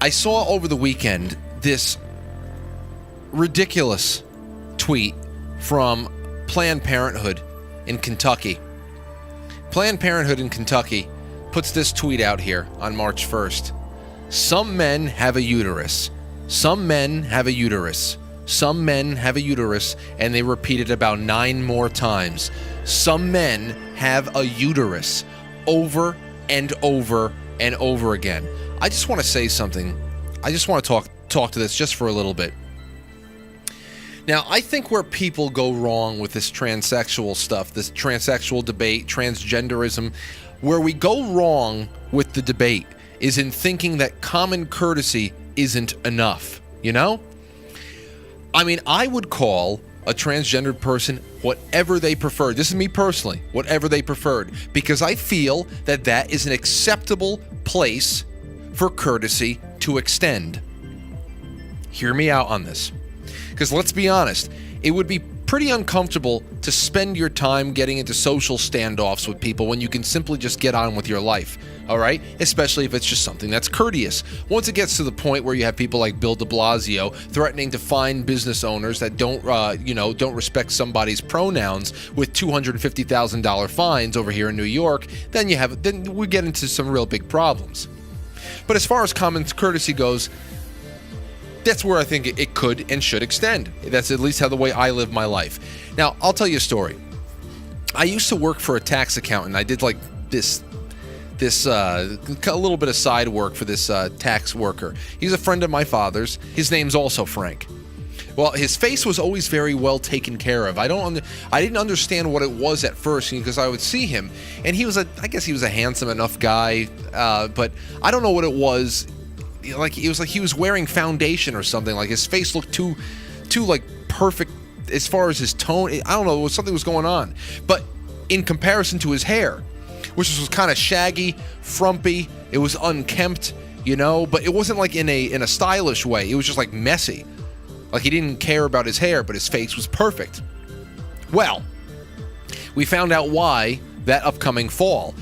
I saw over the weekend this ridiculous tweet from Planned Parenthood in Kentucky. Planned Parenthood in Kentucky puts this tweet out here on March 1st. Some men have a uterus. Some men have a uterus. Some men have a uterus, and they repeat it about 9 more times. Some men have a uterus, over and over and over again. I just want to say something. I just want to talk to this just for a little bit. Now, I think where people go wrong with this transsexual stuff, this transsexual debate, transgenderism, where we go wrong with the debate is in thinking that common courtesy isn't enough, you know? I mean, I would call a transgendered person whatever they prefer. This is me personally, whatever they preferred, because I feel that that is an acceptable place for courtesy to extend. Hear me out on this. Because let's be honest, it would be pretty uncomfortable to spend your time getting into social standoffs with people when you can simply just get on with your life, all right? Especially if it's just something that's courteous. Once it gets to the point where you have people like Bill de Blasio threatening to fine business owners that don't respect somebody's pronouns with $250,000 fines over here in New York, then we get into some real big problems. But as far as common courtesy goes, that's where I think it could and should extend. That's at least how the way I live my life. Now, I'll tell you a story. I used to work for a tax accountant. I did like this a little bit of side work for this tax worker. He's a friend of my father's. His name's also Frank. Well, his face was always very well taken care of. I didn't understand what it was at first because I would see him, and I guess he was a handsome enough guy, but I don't know what it was. Like it was like he was wearing foundation or something. Like his face looked too like perfect as far as his tone. I don't know, something was going on. But in comparison to his hair, which was kind of shaggy, frumpy, it was unkempt, you know, but it wasn't like in a stylish way. It was just like messy. Like he didn't care about his hair, but his face was perfect. Well, we found out why that upcoming fall.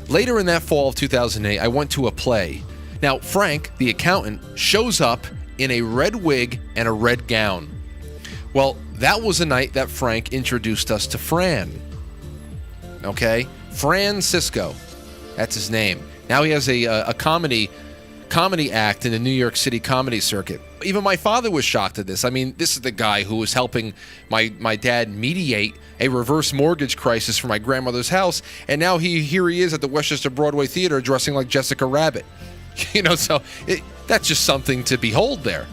Later in that fall of 2008, I went to a play. Now, Frank, the accountant, shows up in a red wig and a red gown. Well, that was the night that Frank introduced us to Franned. Okay? Francisco. That's his name. Now he has a comedy act in the New York City comedy circuit. Even my father was shocked at this. I mean, this is the guy who was helping my dad mediate a reverse mortgage crisis for my grandmother's house, and now here he is at the Westchester Broadway Theater dressing like Jessica Rabbit. You know, so that's just something to behold there.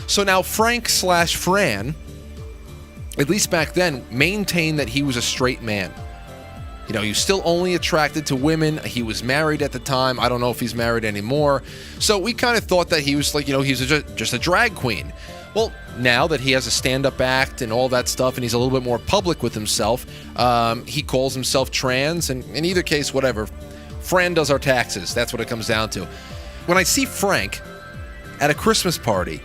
So now Frank/Fran, at least back then, maintained that he was a straight man. You know, he was still only attracted to women. He was married at the time. I don't know if he's married anymore. So we kind of thought that he was like, you know, he's just a drag queen. Well, now that he has a stand-up act and all that stuff, and he's a little bit more public with himself, he calls himself trans, and in either case, whatever. Fran does our taxes. That's what it comes down to. When I see Frank at a Christmas party,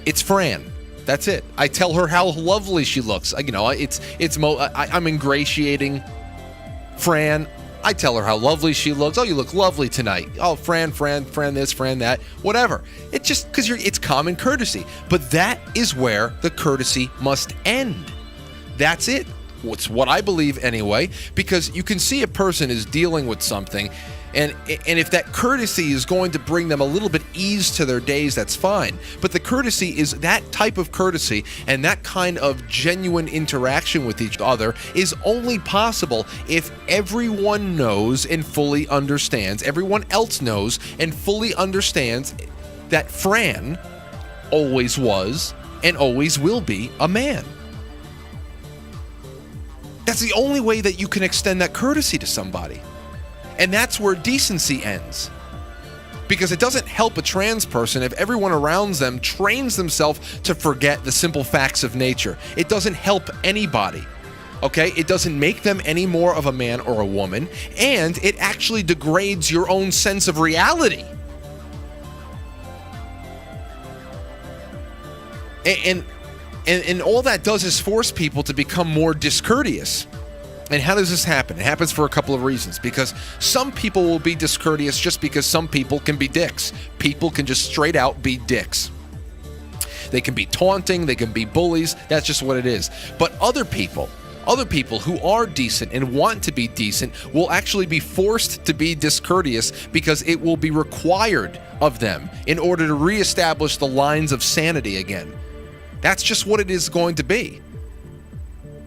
it's Fran. That's it. I tell her how lovely she looks. You know, I'm ingratiating Fran. I tell her how lovely she looks. Oh, you look lovely tonight. Oh, Fran this, Fran that, whatever. It's just because it's common courtesy. But that is where the courtesy must end. That's it. It's what I believe anyway, because you can see a person is dealing with something, and if that courtesy is going to bring them a little bit ease to their days, that's fine. But the courtesy is that type of courtesy, and that kind of genuine interaction with each other is only possible if everyone knows and fully understands, everyone else knows and fully understands that Fran always was and always will be a man. That's the only way that you can extend that courtesy to somebody. And that's where decency ends. Because it doesn't help a trans person if everyone around them trains themselves to forget the simple facts of nature. It doesn't help anybody. Okay? It doesn't make them any more of a man or a woman, and it actually degrades your own sense of reality. And all that does is force people to become more discourteous. And how does this happen? It happens for a couple of reasons. Because some people will be discourteous just because some people can be dicks. People can just straight out be dicks. They can be taunting, they can be bullies. That's just what it is. But other people who are decent and want to be decent will actually be forced to be discourteous because it will be required of them in order to reestablish the lines of sanity again. That's just what it is going to be.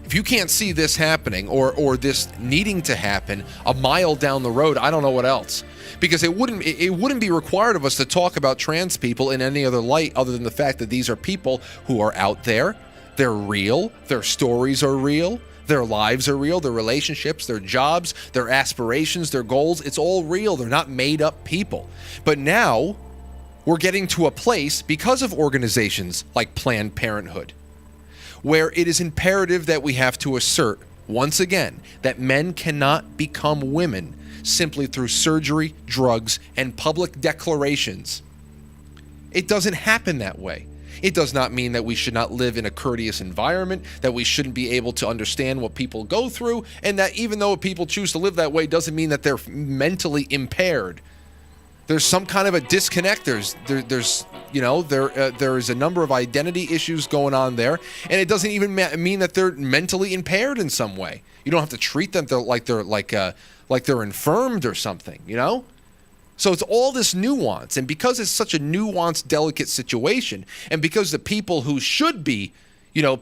If you can't see this happening or this needing to happen a mile down the road, I don't know what else. Because it wouldn't be required of us to talk about trans people in any other light other than the fact that these are people who are out there. They're real. Their stories are real. Their lives are real. Their relationships, their jobs, their aspirations, their goals. It's all real. They're not made up people. But now we're getting to a place because of organizations like Planned Parenthood where it is imperative that we have to assert once again that men cannot become women simply through surgery, drugs, and public declarations. It doesn't happen that way. It does not mean that we should not live in a courteous environment, that we shouldn't be able to understand what people go through, and that even though people choose to live that way doesn't mean that they're mentally impaired. There's some kind of a disconnect. There is a number of identity issues going on there, and it doesn't even mean that they're mentally impaired in some way. You don't have to treat them like they're infirmed or something, you know? So it's all this nuance, and because it's such a nuanced, delicate situation, and because the people who should be,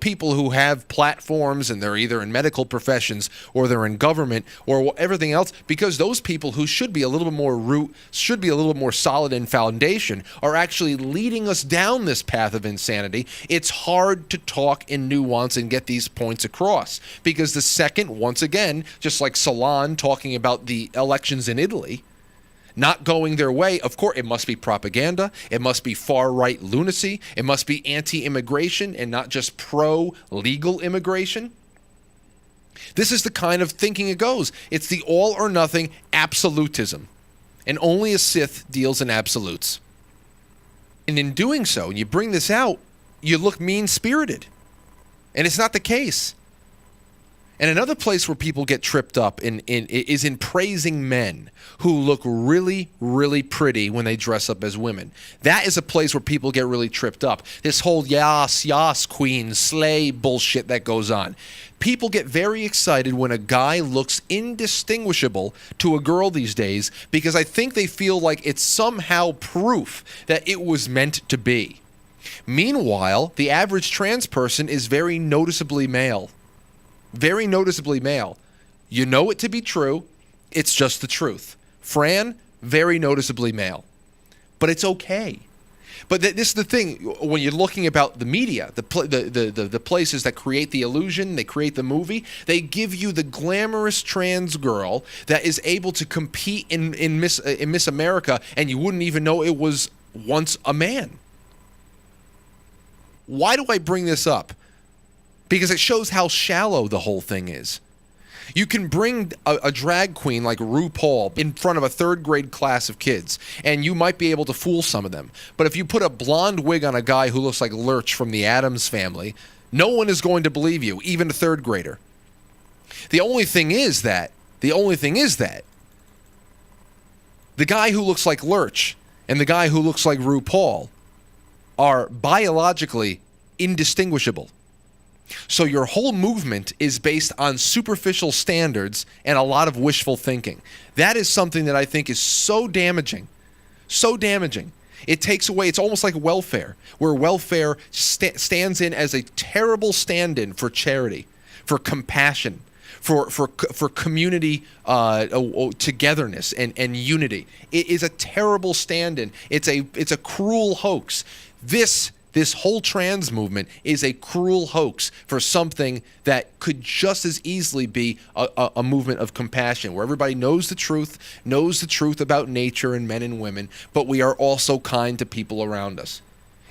people who have platforms and they're either in medical professions or they're in government or everything else, because those people who should be a little bit more solid in foundation are actually leading us down this path of insanity, it's hard to talk in nuance and get these points across. Because the second, once again, just like Salon talking about the elections in Italy, not going their way, of course, it must be propaganda, it must be far-right lunacy, it must be anti-immigration and not just pro-legal immigration. This is the kind of thinking it goes. It's the all-or-nothing absolutism, and only a Sith deals in absolutes. And in doing so, and you bring this out, you look mean-spirited, and it's not the case. And another place where people get tripped up is in praising men who look really, really pretty when they dress up as women. That is a place where people get really tripped up. This whole yas, queen, slay bullshit that goes on. People get very excited when a guy looks indistinguishable to a girl these days because I think they feel like it's somehow proof that it was meant to be. Meanwhile, the average trans person is very noticeably male. Very noticeably male. You know it to be true. It's just the truth. Fran, very noticeably male. But it's okay. But this is the thing. When you're looking about the media, the places that create the illusion, they create the movie, they give you the glamorous trans girl that is able to compete in Miss America, and you wouldn't even know it was once a man. Why do I bring this up? Because it shows how shallow the whole thing is. You can bring a drag queen like RuPaul in front of a third grade class of kids, and you might be able to fool some of them. But if you put a blonde wig on a guy who looks like Lurch from the Addams Family, no one is going to believe you, even a third grader. The only thing is that the guy who looks like Lurch and the guy who looks like RuPaul are biologically indistinguishable. So your whole movement is based on superficial standards and a lot of wishful thinking. That is something that I think is so damaging. So damaging. It takes away, it's almost like welfare, where welfare stands in as a terrible stand-in for charity, for compassion, for community togetherness and unity. It is a terrible stand-in. It's a cruel hoax. This whole trans movement is a cruel hoax for something that could just as easily be a movement of compassion, where everybody knows the truth about nature and men and women, but we are also kind to people around us.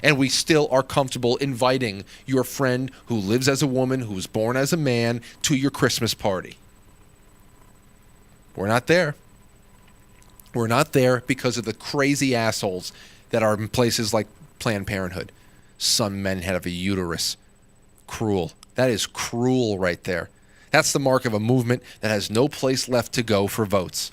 And we still are comfortable inviting your friend who lives as a woman, who was born as a man, to your Christmas party. We're not there. We're not there because of the crazy assholes that are in places like Planned Parenthood. Some men have a uterus. Cruel. That is cruel right there. That's the mark of a movement that has no place left to go for votes.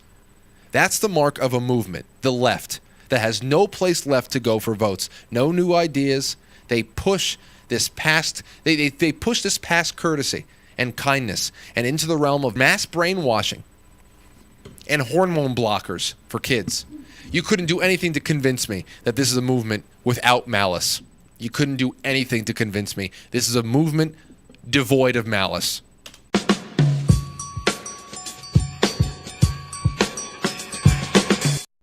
That's the mark of a movement, the left, that has no place left to go for votes. No new ideas. They push this past they push this past courtesy and kindness and into the realm of mass brainwashing and hormone blockers for kids. You couldn't do anything to convince me that this is a movement without malice. You couldn't do anything to convince me this is a movement devoid of malice.